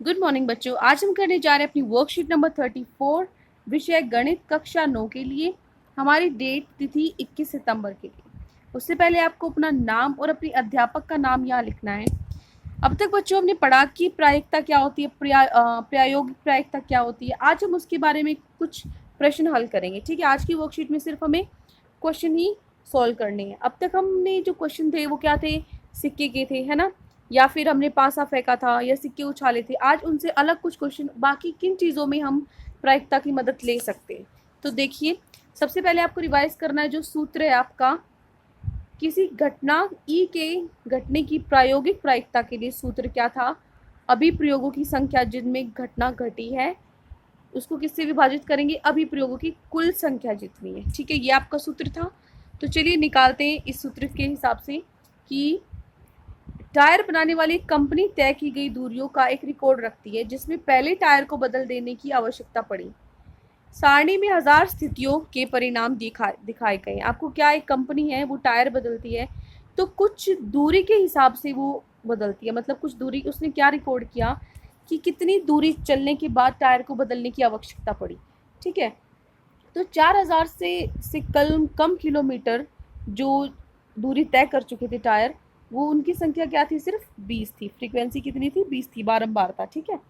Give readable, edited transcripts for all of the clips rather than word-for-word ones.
Good morning बच्चों। आज हम करने जा रहे हैं अपनी वर्कशीट नंबर 34 विषय गणित कक्षा 9 के लिए। हमारी डेट तिथि 21 सितंबर के लिए। उससे पहले आपको अपना नाम और अपनी अध्यापक का नाम यहाँ लिखना है। अब तक बच्चों हमने पढ़ा कि प्रायिकता क्या होती है, प्रायोगिक प्रायिकता क्या होती है। आज हम उसके बारे में कुछ प्रश्न हल करेंगे। ठीक है, आज की वर्कशीट में सिर्फ हमें क्वेश्चन ही सॉल्व करने हैं। अब तक हमने जो क्वेश्चन थे वो क्या थे, सिक्के के थे, है ना, या फिर हमने पासा फेंका था या सिक्के उछाले थे। आज उनसे अलग कुछ क्वेश्चन, बाकी किन चीज़ों में हम प्रायिकता की मदद ले सकते हैं। तो देखिए, सबसे पहले आपको रिवाइज करना है जो सूत्र है आपका, किसी घटना ई के घटने की प्रायोगिक प्रायिकता के लिए सूत्र क्या था। अभिप्रयोगों की संख्या जिनमें घटना घटी है उसको किससे विभाजित करेंगे, अभिप्रयोगों की कुल संख्या जितनी है। ठीक है, ये आपका सूत्र था। तो चलिए निकालते हैं इस सूत्र के हिसाब से कि टायर बनाने वाली कंपनी तय की गई दूरियों का एक रिकॉर्ड रखती है जिसमें पहले टायर को बदल देने की आवश्यकता पड़ी। सारणी में 1000 स्थितियों के परिणाम दिखाए गए। आपको क्या, एक कंपनी है वो टायर बदलती है तो कुछ दूरी के हिसाब से वो बदलती है, मतलब कुछ दूरी उसने क्या रिकॉर्ड किया कि कितनी दूरी चलने के बाद टायर को बदलने की आवश्यकता पड़ी। ठीक है, तो 4000 से कम किलोमीटर जो दूरी तय कर चुके थे टायर, वो उनकी संख्या क्या थी, सिर्फ 20 थी। फ्रीक्वेंसी कितनी थी, 20 थी, बारंबार था। ठीक है,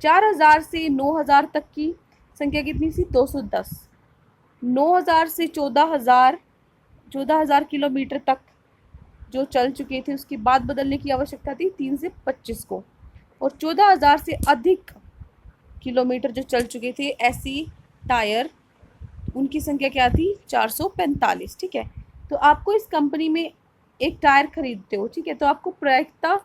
4000 से 9000 तक की संख्या कितनी थी, 210। 9000 से 14000 किलोमीटर तक जो चल चुके थे उसके बाद बदलने की आवश्यकता थी 3 से 25 को। और 14000 से अधिक किलोमीटर जो चल चुके थे ऐसी टायर, उनकी संख्या क्या थी, 445। ठीक है, तो आपको इस कंपनी में एक टायर खरीदते हो। ठीक है, तो आपको प्रायिकता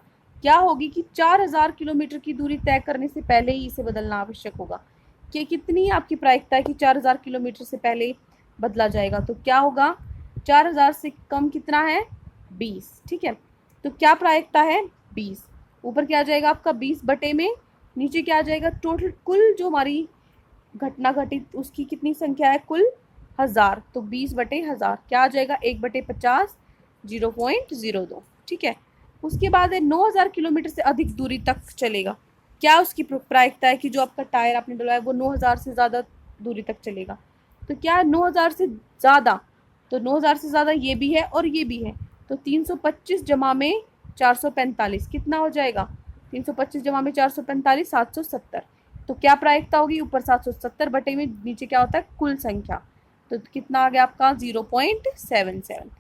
क्या होगी कि 4000 किलोमीटर की दूरी तय करने से पहले ही इसे बदलना आवश्यक होगा। कि कितनी आपकी प्रायिकता है कि 4000 किलोमीटर से पहले बदला जाएगा, तो क्या होगा, 4000 से कम कितना है, 20। ठीक है, तो क्या प्रायिकता है, 20। ऊपर क्या आ जाएगा आपका 20 बटे में, नीचे क्या आ जाएगा, टोटल कुल जो हमारी घटना घटित उसकी कितनी संख्या है, कुल 1000। तो 20 बटे 1000 क्या आ जाएगा, 1/50, 0.02। ठीक है, उसके बाद है 9000 किलोमीटर से अधिक दूरी तक चलेगा। क्या उसकी प्रायिकता है कि जो आपका टायर आपने डलवाया वो 9000 से ज़्यादा दूरी तक चलेगा। तो क्या है, 9000 से ज़्यादा, तो 9000 से ज़्यादा ये भी है और ये भी है। तो 325 जमा में 445 कितना हो जाएगा, 325 जमा में 445, 770। तो क्या प्रायिकता होगी, ऊपर 770 बटे में नीचे क्या होता है, कुल संख्या। तो कितना आ गया आपका, 0.77।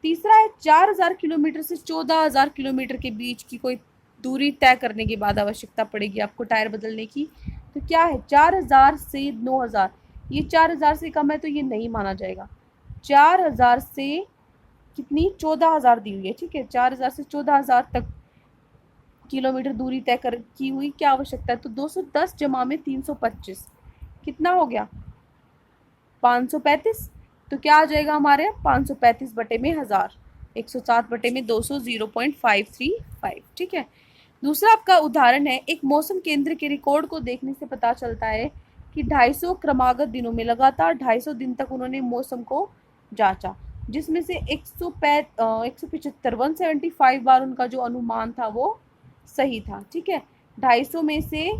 तीसरा है 4000 किलोमीटर से 14000 किलोमीटर के बीच की कोई दूरी तय करने के बाद आवश्यकता पड़ेगी आपको टायर बदलने की। तो क्या है, 4000 से 9000, ये 4000 से कम है तो ये नहीं माना जाएगा। 4000 से कितनी, 14000 दी हुई है। ठीक है, 4000 से 14000 तक किलोमीटर दूरी तय कर की हुई क्या आवश्यकता है, तो 210 जमा में 325 कितना हो गया, 535। तो क्या आ जाएगा हमारे, 535 बटे में 1000, 107 बटे में 200, 0.535। ठीक है, दूसरा आपका उदाहरण है, एक मौसम केंद्र के रिकॉर्ड को देखने से पता चलता है कि 250 क्रमागत दिनों में लगातार 250 दिन तक उन्होंने मौसम को जांचा, जिसमें से 175 175 बार उनका जो अनुमान था वो सही था। ठीक है, 250 में से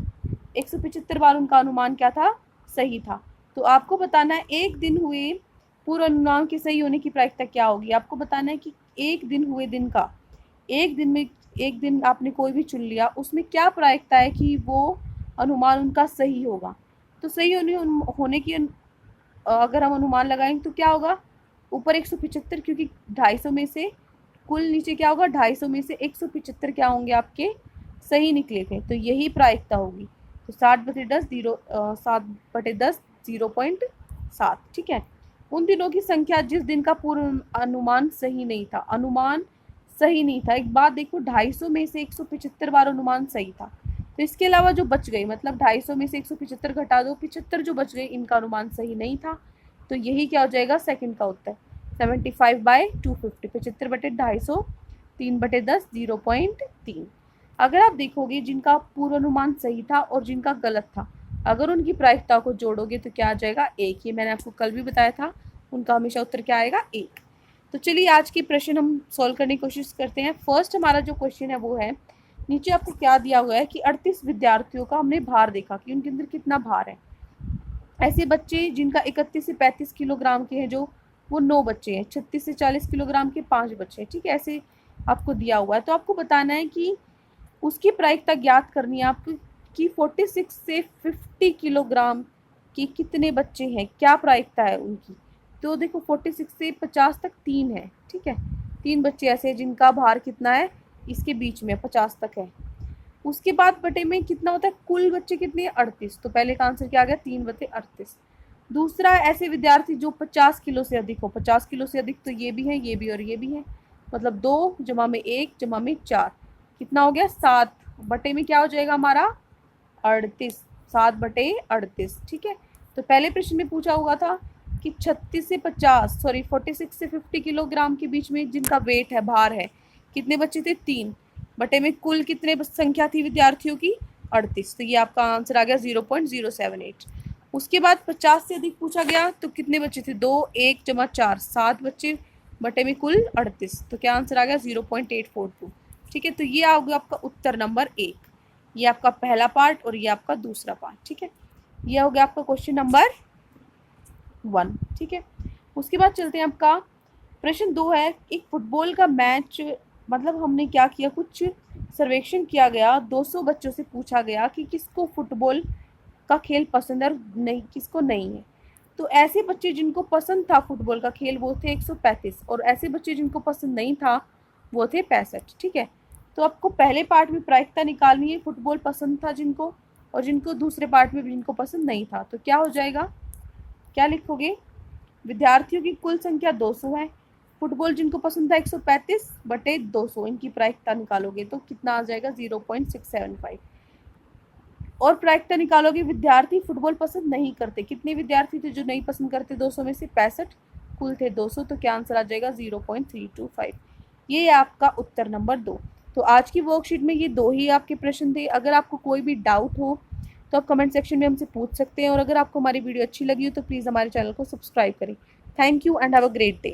175 बार उनका अनुमान क्या था, सही था। तो आपको बताना है एक दिन हुए पूर्व अनुमान के सही होने की प्रायिकता क्या होगी। आपको बताना है कि एक दिन हुए दिन का, एक दिन में, एक दिन आपने कोई भी चुन लिया, उसमें क्या प्रायिकता है कि वो अनुमान उनका सही होगा। तो सही होने की अगर हम अनुमान लगाएंगे तो क्या होगा, ऊपर 175, क्योंकि 250 में से कुल नीचे क्या होगा, 250 में से 175 क्या होंगे आपके सही निकले थे, तो यही प्रायिकता होगी। तो 60/10 7/10 0.7। ठीक है, उन दिनों की संख्या जिस दिन का पूर्व अनुमान सही नहीं था, अनुमान सही नहीं था। एक बात देखो, 250 में से 175 बार अनुमान सही था, तो इसके अलावा जो बच गई, मतलब 250 में से 175 घटा दो, 75 जो बच गई इनका अनुमान सही नहीं था। तो यही क्या हो जाएगा, सेकंड का उत्तर 75/250, 75/250, 3/10, 0.3। अगर आप देखोगे जिनका पूर्वानुमान सही था और जिनका गलत था, अगर उनकी प्रायिकता को जोड़ोगे तो क्या आ जाएगा, एक। ये मैंने आपको कल भी बताया था, उनका हमेशा उत्तर क्या आएगा, एक। तो चलिए आज की प्रश्न हम सॉल्व करने की कोशिश करते हैं। फर्स्ट हमारा जो क्वेश्चन है वो है, नीचे आपको क्या दिया हुआ है कि 38 विद्यार्थियों का हमने भार देखा कि उनके अंदर कितना भार है। ऐसे बच्चे जिनका 31 से 35 किलोग्राम के हैं जो, वो 9 बच्चे हैं। 36 से 40 किलोग्राम के 5 बच्चे हैं। ठीक है, ऐसे आपको दिया हुआ है। तो आपको बताना है कि उसकी प्रायिकता ज्ञात करनी है आपको कि 46 से 50 किलोग्राम के कितने बच्चे हैं, क्या प्रायिकता है उनकी। तो देखो 46 से 50 तक 3 है। ठीक है, 3 बच्चे ऐसे हैं जिनका भार कितना है, इसके बीच में 50 तक है। उसके बाद बटे में कितना होता है, कुल बच्चे कितने हैं, 38। तो पहले का आंसर क्या आ गया, 3/38। दूसरा, ऐसे विद्यार्थी जो 50 किलो से अधिक हो। 50 किलो से अधिक तो ये भी है, ये भी और ये भी है, मतलब 2 जमा में 1 जमा में 4 कितना हो गया, 7 बटे में क्या हो जाएगा हमारा, 38। 7/38। ठीक है, तो पहले प्रश्न में पूछा हुआ था कि 46 से 50 किलोग्राम के बीच में जिनका वेट है, भार है, कितने बच्चे थे, 3 बटे में कुल कितने संख्या थी विद्यार्थियों की, 38। तो ये आपका आंसर आ गया 0.078। उसके बाद 50 से अधिक पूछा गया तो कितने बच्चे थे, 2 1 जमा 4 7 बच्चे बटे में कुल 38। तो क्या आंसर आ गया 0.842। ठीक है, तो ये आ गया आपका उत्तर नंबर 1। ये आपका पहला पार्ट और ये आपका दूसरा पार्ट। ठीक है, ये हो गया आपका क्वेश्चन नंबर 1। ठीक है, उसके बाद चलते हैं आपका प्रश्न 2 है। एक फुटबॉल का मैच, मतलब हमने क्या किया, कुछ सर्वेक्षण किया गया, 200 बच्चों से पूछा गया कि किसको फुटबॉल का खेल पसंद है और नहीं, किसको नहीं है। तो ऐसे बच्चे जिनको पसंद था फुटबॉल का खेल वो थे 135 और ऐसे बच्चे जिनको पसंद नहीं था वो थे 65। ठीक है, तो आपको पहले पार्ट में प्रायिकता निकालनी है, फुटबॉल पसंद था जिनको और जिनको दूसरे पार्ट में जिनको पसंद नहीं था। तो क्या हो जाएगा, क्या लिखोगे, विद्यार्थियों की कुल संख्या 200 है, फुटबॉल जिनको पसंद था 135 बटे 200, इनकी प्रायिकता निकालोगे तो कितना आ जाएगा 0.675। और प्रायिकता निकालोगे विद्यार्थी फुटबॉल पसंद नहीं करते, कितने विद्यार्थी थे जो नहीं पसंद करते, 200 में से 65, कुल थे 200, तो क्या आंसर आ जाएगा 0.325। ये आपका उत्तर नंबर 2। तो आज की वर्कशीट में ये 2 ही आपके प्रश्न थे। अगर आपको कोई भी डाउट हो तो आप कमेंट सेक्शन में हमसे पूछ सकते हैं और अगर आपको हमारी वीडियो अच्छी लगी हो तो प्लीज़ हमारे चैनल को सब्सक्राइब करें। Thank you and have a great day.